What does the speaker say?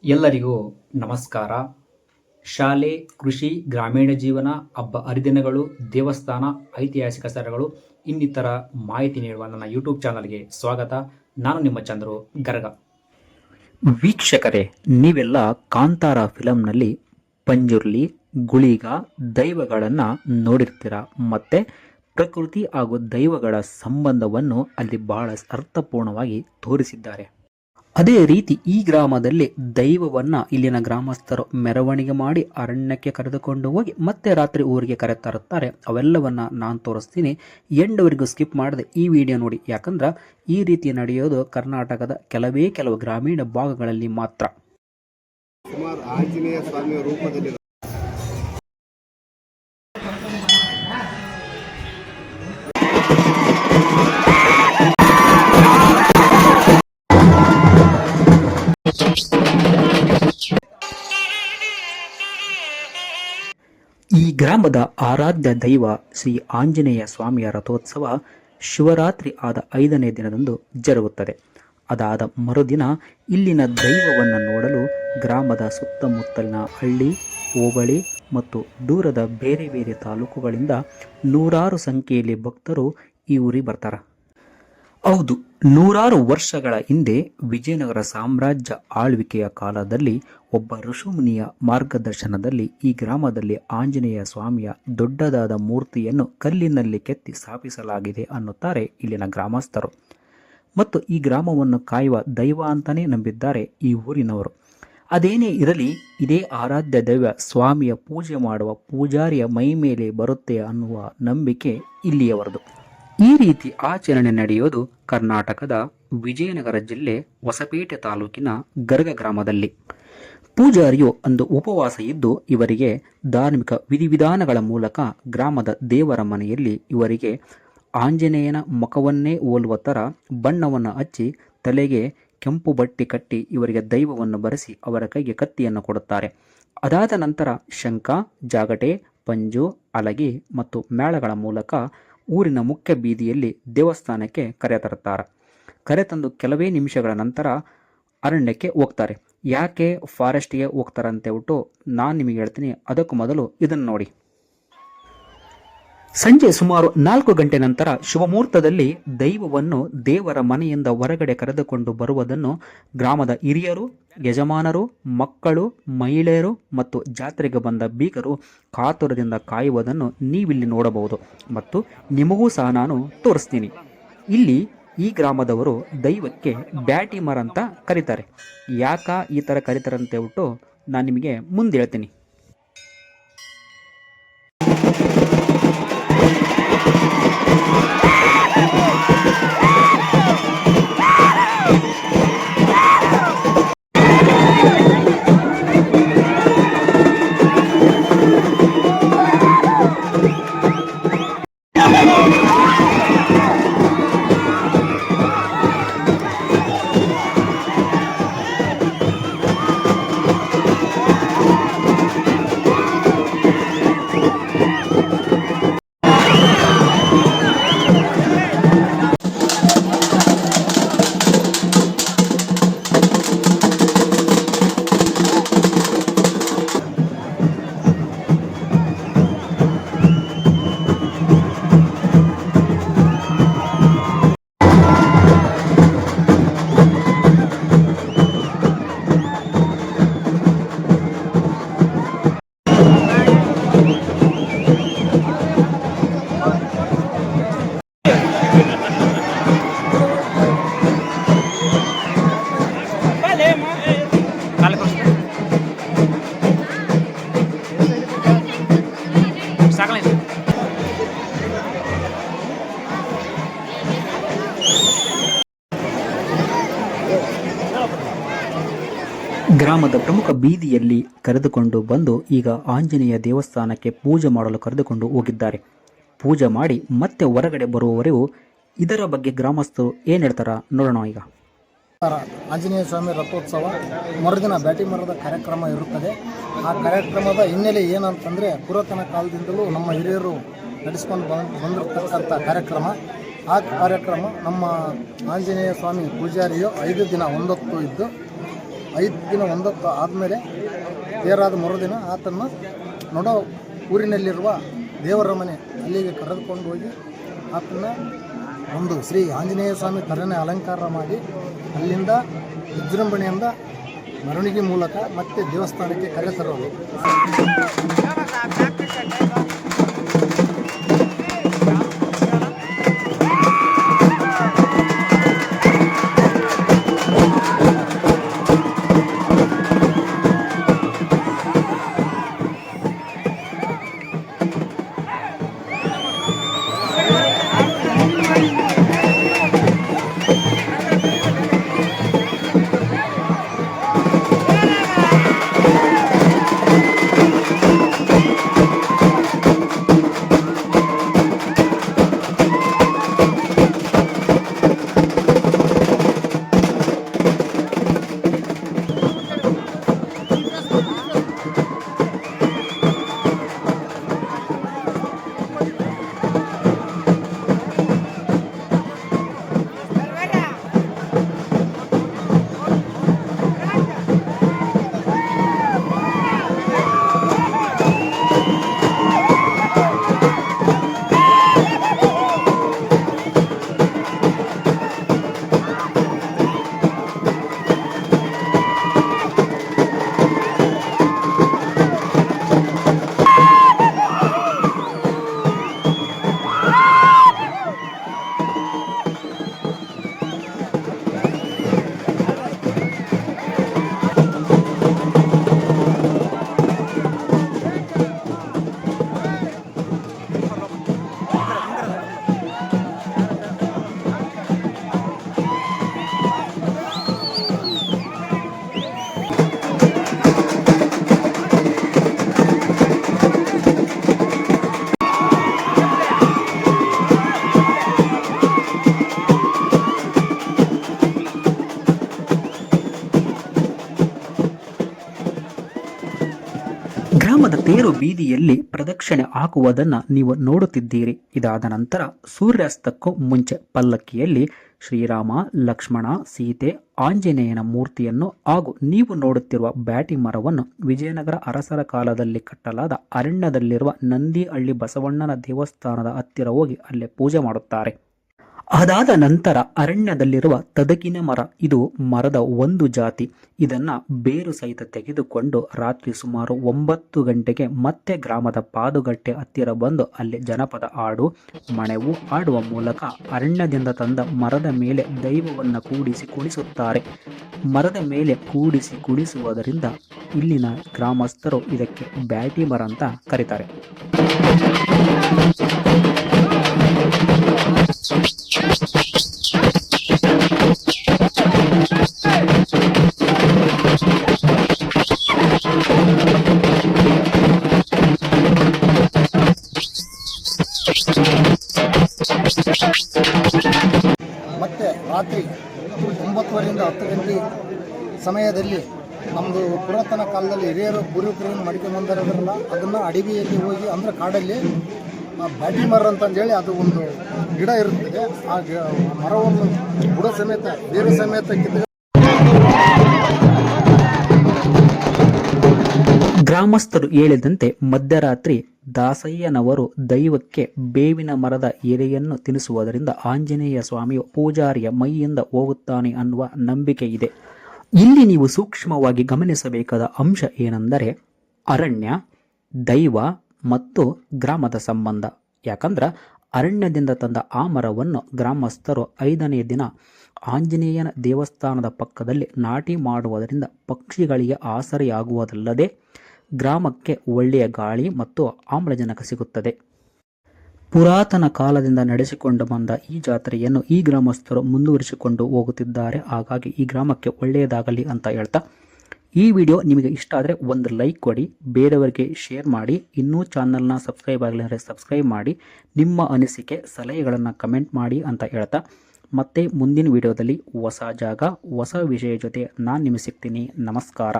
ಎಲ್ಲರಿಗೂ ನಮಸ್ಕಾರ. ಶಾಲೆ, ಕೃಷಿ, ಗ್ರಾಮೀಣ ಜೀವನ, ಹಬ್ಬ ಹರಿದಿನಗಳು, ದೇವಸ್ಥಾನ, ಐತಿಹಾಸಿಕ ಸ್ಥಳಗಳು ಇನ್ನಿತರ ಮಾಹಿತಿ ನೀಡುವ ನನ್ನ ಯೂಟ್ಯೂಬ್ ಚಾನಲ್ಗೆ ಸ್ವಾಗತ. ನಾನು ನಿಮ್ಮ ಚಂದ್ರು ಗರ್ಗ. ವೀಕ್ಷಕರೇ, ನೀವೆಲ್ಲ ಕಾಂತಾರ ಫಿಲಂನಲ್ಲಿ ಪಂಜುರ್ಲಿ, ಗುಳಿಗ, ದೈವಗಳನ್ನು ನೋಡಿರ್ತೀರ. ಮತ್ತೆ ಪ್ರಕೃತಿ ಹಾಗೂ ದೈವಗಳ ಸಂಬಂಧವನ್ನು ಅಲ್ಲಿ ಬಹಳ ಅರ್ಥಪೂರ್ಣವಾಗಿ ತೋರಿಸಿದ್ದಾರೆ. ಅದೇ ರೀತಿ ಈ ಗ್ರಾಮದಲ್ಲಿ ದೈವವನ್ನ ಇಲ್ಲಿನ ಗ್ರಾಮಸ್ಥರು ಮೆರವಣಿಗೆ ಮಾಡಿ ಅರಣ್ಯಕ್ಕೆ ಕರೆದುಕೊಂಡು ಹೋಗಿ ಮತ್ತೆ ರಾತ್ರಿ ಊರಿಗೆ ಕರೆತರುತ್ತಾರೆ. ಅವೆಲ್ಲವನ್ನ ನಾನು ತೋರಿಸ್ತೀನಿ. ಎಂಡವರೆಗೂ ಸ್ಕಿಪ್ ಮಾಡದೆ ಈ ವಿಡಿಯೋ ನೋಡಿ, ಯಾಕಂದ್ರೆ ಈ ರೀತಿ ನಡೆಯೋದು ಕರ್ನಾಟಕದ ಕೆಲವು ಗ್ರಾಮೀಣ ಭಾಗಗಳಲ್ಲಿ ಮಾತ್ರ. ಸುಮಾರು ಆಂಜನೇಯ ಸ್ವಾಮಿಯ ರೂಪದಲ್ಲಿ ಈ ಗ್ರಾಮದ ಆರಾಧ್ಯ ದೈವ ಶ್ರೀ ಆಂಜನೇಯ ಸ್ವಾಮಿಯ ರಥೋತ್ಸವ ಶಿವರಾತ್ರಿ ಆದ 5ನೇ ದಿನದಂದು ಜರುಗುತ್ತದೆ. ಅದಾದ ಮರುದಿನ ಇಲ್ಲಿನ ದೈವವನ್ನು ನೋಡಲು ಗ್ರಾಮದ ಸುತ್ತಮುತ್ತಲಿನ ಹಳ್ಳಿ, ಹೋಬಳಿ ಮತ್ತು ದೂರದ ಬೇರೆ ಬೇರೆ ತಾಲೂಕುಗಳಿಂದ ನೂರಾರು ಸಂಖ್ಯೆಯಲ್ಲಿ ಭಕ್ತರು ಈ ಊರಿಗೆ ಬರ್ತಾರೆ. ಹೌದು, ನೂರಾರು ವರ್ಷಗಳ ಹಿಂದೆ ವಿಜಯನಗರ ಸಾಮ್ರಾಜ್ಯ ಆಳ್ವಿಕೆಯ ಕಾಲದಲ್ಲಿ ಒಬ್ಬ ಋಷಿಮುನಿಯ ಮಾರ್ಗದರ್ಶನದಲ್ಲಿ ಈ ಗ್ರಾಮದಲ್ಲಿ ಆಂಜನೇಯ ಸ್ವಾಮಿಯ ದೊಡ್ಡದಾದ ಮೂರ್ತಿಯನ್ನು ಕಲ್ಲಿನಲ್ಲಿ ಕೆತ್ತಿ ಸ್ಥಾಪಿಸಲಾಗಿದೆ ಅನ್ನುತ್ತಾರೆ ಇಲ್ಲಿನ ಗ್ರಾಮಸ್ಥರು. ಮತ್ತು ಈ ಗ್ರಾಮವನ್ನು ಕಾಯುವ ದೈವ ಅಂತಾನೇ ನಂಬಿದ್ದಾರೆ ಈ ಊರಿನವರು. ಅದೇನೇ ಇರಲಿ, ಇದೇ ಆರಾಧ್ಯ ದೈವ ಸ್ವಾಮಿಯ ಪೂಜೆ ಮಾಡುವ ಪೂಜಾರಿಯ ಮೈ ಮೇಲೆ ಬರುತ್ತೆ ಅನ್ನುವ ನಂಬಿಕೆ ಇಲ್ಲಿಯವರದು. ಈ ರೀತಿ ಆಚರಣೆ ನಡೆಯೋದು ಕರ್ನಾಟಕದ ವಿಜಯನಗರ ಜಿಲ್ಲೆ ಹೊಸಪೇಟೆ ತಾಲೂಕಿನ ಗರ್ಗ ಗ್ರಾಮದಲ್ಲಿ. ಪೂಜಾರಿಯು ಅಂದು ಉಪವಾಸ ಇದ್ದು ಇವರಿಗೆ ಧಾರ್ಮಿಕ ವಿಧಿವಿಧಾನಗಳ ಮೂಲಕ ಗ್ರಾಮದ ದೇವರ ಮನೆಯಲ್ಲಿ ಇವರಿಗೆ ಆಂಜನೇಯನ ಮುಖವನ್ನೇ ಹೋಲುವ ಥರ ಬಣ್ಣವನ್ನು ಹಚ್ಚಿ ತಲೆಗೆ ಕೆಂಪು ಬಟ್ಟೆ ಕಟ್ಟಿ ಇವರಿಗೆ ದೈವವನ್ನು ಬರೆಸಿ ಅವರ ಕೈಗೆ ಕತ್ತಿಯನ್ನು ಕೊಡುತ್ತಾರೆ. ಅದಾದ ನಂತರ ಶಂಖ, ಜಾಗಟೆ, ಪಂಜು, ಅಲಗಿ ಮತ್ತು ಮೇಳಗಳ ಮೂಲಕ ಊರಿನ ಮುಖ್ಯ ಬೀದಿಯಲ್ಲಿ ದೇವಸ್ಥಾನಕ್ಕೆ ಕರೆತರುತ್ತಾರೆ. ಕರೆತಂದು ಕೆಲವೇ ನಿಮಿಷಗಳ ನಂತರ ಅರಣ್ಯಕ್ಕೆ ಹೋಗ್ತಾರೆ. ಯಾಕೆ ಫಾರೆಸ್ಟ್ಗೆ ಹೋಗ್ತಾರಂತೆ ಬಿಟ್ಟು ನಾನು ನಿಮಗೆ ಹೇಳ್ತೀನಿ. ಅದಕ್ಕೂ ಮೊದಲು ಇದನ್ನು ನೋಡಿ. ಸಂಜೆ ಸುಮಾರು 4 ಗಂಟೆ ನಂತರ ಶುಭಮುಹೂರ್ತದಲ್ಲಿ ದೈವವನ್ನು ದೇವರ ಮನೆಯಿಂದ ಹೊರಗಡೆ ಕರೆದುಕೊಂಡು ಬರುವುದನ್ನು ಗ್ರಾಮದ ಹಿರಿಯರು, ಯಜಮಾನರು, ಮಕ್ಕಳು, ಮಹಿಳೆಯರು ಮತ್ತು ಜಾತ್ರೆಗೆ ಬಂದ ಬೀಗರು ಕಾತುರದಿಂದ ಕಾಯುವುದನ್ನು ನೀವಿಲ್ಲಿ ನೋಡಬಹುದು. ಮತ್ತು ನಿಮಗೂ ಸಹ ನಾನು ತೋರಿಸ್ತೀನಿ. ಇಲ್ಲಿ ಈ ಗ್ರಾಮದವರು ದೈವಕ್ಕೆ ಬ್ಯಾಟಿ ಮರ ಅಂತ ಕರೀತಾರೆ. ಯಾಕ ಈ ಥರ ಕರೀತಾರಂತೆ ಬಿಟ್ಟು ನಾನು ನಿಮಗೆ ಮುಂದೆ ಹೇಳ್ತೀನಿ. ಗ್ರಾಮದ ಪ್ರಮುಖ ಬೀದಿಯಲ್ಲಿ ಕರೆದುಕೊಂಡು ಬಂದು ಈಗ ಆಂಜನೇಯ ದೇವಸ್ಥಾನಕ್ಕೆ ಪೂಜೆ ಮಾಡಲು ಕರೆದುಕೊಂಡು ಹೋಗಿದ್ದಾರೆ. ಪೂಜೆ ಮಾಡಿ ಮತ್ತೆ ಹೊರಗಡೆ ಬರುವವರೆಗೂ ಇದರ ಬಗ್ಗೆ ಗ್ರಾಮಸ್ಥರು ಏನು ಹೇಳ್ತಾರ ನೋಡೋಣ. ಈಗ ಆಂಜನೇಯ ಸ್ವಾಮಿ ರಥೋತ್ಸವ ಮರುದಿನ ಬ್ಯಾಟಿ ಮರದ ಕಾರ್ಯಕ್ರಮ ಇರುತ್ತದೆ. ಆ ಕಾರ್ಯಕ್ರಮದ ಹಿನ್ನೆಲೆ ಏನಂತಂದರೆ ಪುರಾತನ ಕಾಲದಿಂದಲೂ ನಮ್ಮ ಹಿರಿಯರು ನಡೆಸ್ಕೊಂಡು ಬಂದಿರತಕ್ಕಂಥ ಕಾರ್ಯಕ್ರಮ. ಆ ಕಾರ್ಯಕ್ರಮ ನಮ್ಮ ಆಂಜನೇಯ ಸ್ವಾಮಿ ಪೂಜಾರಿಯು 5 ದಿನ ಒಂದೊತ್ತು ಇದ್ದು 5 ದಿನ ಒಂದತ್ತು ಆದಮೇಲೆ ತೇರಾದ ಮರುದಿನ ಆತನ್ನು ನೋಡೋ ಊರಿನಲ್ಲಿರುವ ದೇವರ ಮನೆ ಅಲ್ಲಿಗೆ ಕರೆದುಕೊಂಡು ಹೋಗಿ ಆತನ ಒಂದು ಶ್ರೀ ಆಂಜನೇಯ ಸ್ವಾಮಿ ತರನೇ ಅಲಂಕಾರ ಮಾಡಿ ಅಲ್ಲಿಂದ ವಿಜೃಂಭಣೆಯಿಂದ ಮೆರವಣಿಗೆ ಮೂಲಕ ಮತ್ತೆ ದೇವಸ್ಥಾನಕ್ಕೆ ಕರೆತರೋದು. ಗ್ರಾಮದ ತೇರು ಬೀದಿಯಲ್ಲಿ ಪ್ರದಕ್ಷಿಣೆ ಹಾಕುವುದನ್ನು ನೀವು ನೋಡುತ್ತಿದ್ದೀರಿ. ಇದಾದ ನಂತರ ಸೂರ್ಯಾಸ್ತಕ್ಕೂ ಮುಂಚೆ ಪಲ್ಲಕ್ಕಿಯಲ್ಲಿ ಶ್ರೀರಾಮ, ಲಕ್ಷ್ಮಣ, ಸೀತೆ, ಆಂಜನೇಯನ ಮೂರ್ತಿಯನ್ನು ಹಾಗೂ ನೀವು ನೋಡುತ್ತಿರುವ ಬ್ಯಾಟಿ ಮರವನ್ನು ವಿಜಯನಗರ ಅರಸರ ಕಾಲದಲ್ಲಿ ಕಟ್ಟಲಾದ ಅರಣ್ಯದಲ್ಲಿರುವ ನಂದಿಹಳ್ಳಿ ಬಸವಣ್ಣನ ದೇವಸ್ಥಾನದ ಹತ್ತಿರ ಹೋಗಿ ಅಲ್ಲೇ ಪೂಜೆ ಮಾಡುತ್ತಾರೆ. ಅದಾದ ನಂತರ ಅರಣ್ಯದಲ್ಲಿರುವ ತದಕಿನ ಮರ, ಇದು ಮರದ ಒಂದು ಜಾತಿ. ಇದನ್ನ ಬೇರು ಸಹಿತ ತೆಗೆದುಕೊಂಡು ರಾತ್ರಿ ಸುಮಾರು 9 ಗಂಟೆಗೆ ಮತ್ತೆ ಗ್ರಾಮದ ಪಾದುಗಟ್ಟೆ ಹತ್ತಿರ ಬಂದು ಅಲ್ಲಿ ಜನಪದ ಹಾಡು, ಮಣೆವು ಹಾಡುವ ಮೂಲಕ ಅರಣ್ಯದಿಂದ ತಂದ ಮರದ ಮೇಲೆ ದೈವವನ್ನು ಕೂಡಿಸಿ ಕುಣಿಸುತ್ತಾರೆ. ಮರದ ಮೇಲೆ ಕೂಡಿಸಿ ಕುಣಿಸುವುದರಿಂದ ಇಲ್ಲಿನ ಗ್ರಾಮಸ್ಥರು ಇದಕ್ಕೆ ಬ್ಯಾಟಿ ಮರ ಅಂತ ಕರೀತಾರೆ. ಮತ್ತೆ ರಾತ್ರಿ 9:30ರಿಂದ 10 ಗಂಟೆ ಸಮಯದಲ್ಲಿ ನಮ್ಮದು ಪುರಾತನ ಕಾಲದಲ್ಲಿ ಹಿರಿಯರು ಪೂರ್ವಿಕರನ್ನು ಮಾಡ್ಕೊಂಡು ಬಂದಿರೋದ್ರಲ್ಲ, ಅದನ್ನು ಅಡವಿಯಲ್ಲಿ ಹೋಗಿ ಅಂದರೆ ಕಾಡಲ್ಲಿ ಬ್ಯಾಟಿ ಮರ ಅಂತಂದೇಳಿ ಅದು ಒಂದು ಗಿಡ ಇರುತ್ತದೆ. ಆ ಮರವನ್ನು ಬುಡ ಸಮೇತ ಬೇರು ಸಮೇತ ಕಿತ್ತು ಗ್ರಾಮಸ್ಥರು ಹೇಳಿದಂತೆ ಮಧ್ಯರಾತ್ರಿ ದಾಸಯ್ಯನವರು ದೈವಕ್ಕೆ ಬೇವಿನ ಮರದ ಎಲೆಯನ್ನು ತಿನ್ನಿಸುವುದರಿಂದ ಆಂಜನೇಯ ಸ್ವಾಮಿಯು ಪೂಜಾರಿಯ ಮೈಯಿಂದ ಹೋಗುತ್ತಾನೆ ಅನ್ನುವ ನಂಬಿಕೆ ಇದೆ. ಇಲ್ಲಿ ನೀವು ಸೂಕ್ಷ್ಮವಾಗಿ ಗಮನಿಸಬೇಕಾದ ಅಂಶ ಏನೆಂದರೆ ಅರಣ್ಯ, ದೈವ ಮತ್ತು ಗ್ರಾಮದ ಸಂಬಂಧ. ಯಾಕಂದ್ರೆ ಅರಣ್ಯದಿಂದ ತಂದ ಆ ಮರವನ್ನು ಗ್ರಾಮಸ್ಥರು 5ನೇ ದಿನ ಆಂಜನೇಯನ ದೇವಸ್ಥಾನದ ಪಕ್ಕದಲ್ಲಿ ನಾಟಿ ಮಾಡುವುದರಿಂದ ಪಕ್ಷಿಗಳಿಗೆ ಆಸರೆಯಾಗುವುದಲ್ಲದೆ ಗ್ರಾಮಕ್ಕೆ ಒಳ್ಳೆಯ ಗಾಳಿ ಮತ್ತು ಆಮ್ಲಜನಕ ಸಿಗುತ್ತದೆ. ಪುರಾತನ ಕಾಲದಿಂದ ನಡೆಸಿಕೊಂಡು ಬಂದ ಈ ಜಾತ್ರೆಯನ್ನು ಈ ಗ್ರಾಮಸ್ಥರು ಮುಂದುವರಿಸಿಕೊಂಡು ಹೋಗುತ್ತಿದ್ದಾರೆ. ಹಾಗಾಗಿ ಈ ಗ್ರಾಮಕ್ಕೆ ಒಳ್ಳೆಯದಾಗಲಿ ಅಂತ ಹೇಳ್ತಾ ಈ ವಿಡಿಯೋ ನಿಮಗೆ ಇಷ್ಟ ಆದರೆ ಒಂದು ಲೈಕ್ ಕೊಡಿ, ಬೇರೆಯವರಿಗೆ ಶೇರ್ ಮಾಡಿ. ಇನ್ನೂ ಚಾನಲ್ನ ಸಬ್ಸ್ಕ್ರೈಬ್ ಆಗಲಿ ಅಂದರೆ ಸಬ್ಸ್ಕ್ರೈಬ್ ಮಾಡಿ. ನಿಮ್ಮ ಅನಿಸಿಕೆ ಸಲಹೆಗಳನ್ನು ಕಮೆಂಟ್ ಮಾಡಿ ಅಂತ ಹೇಳ್ತಾ ಮತ್ತೆ ಮುಂದಿನ ವಿಡಿಯೋದಲ್ಲಿ ಹೊಸ ಜಾಗ ಹೊಸ ವಿಷಯ ಜೊತೆ ನಾನು ನಿಮಗೆ ಸಿಗ್ತೀನಿ. ನಮಸ್ಕಾರ.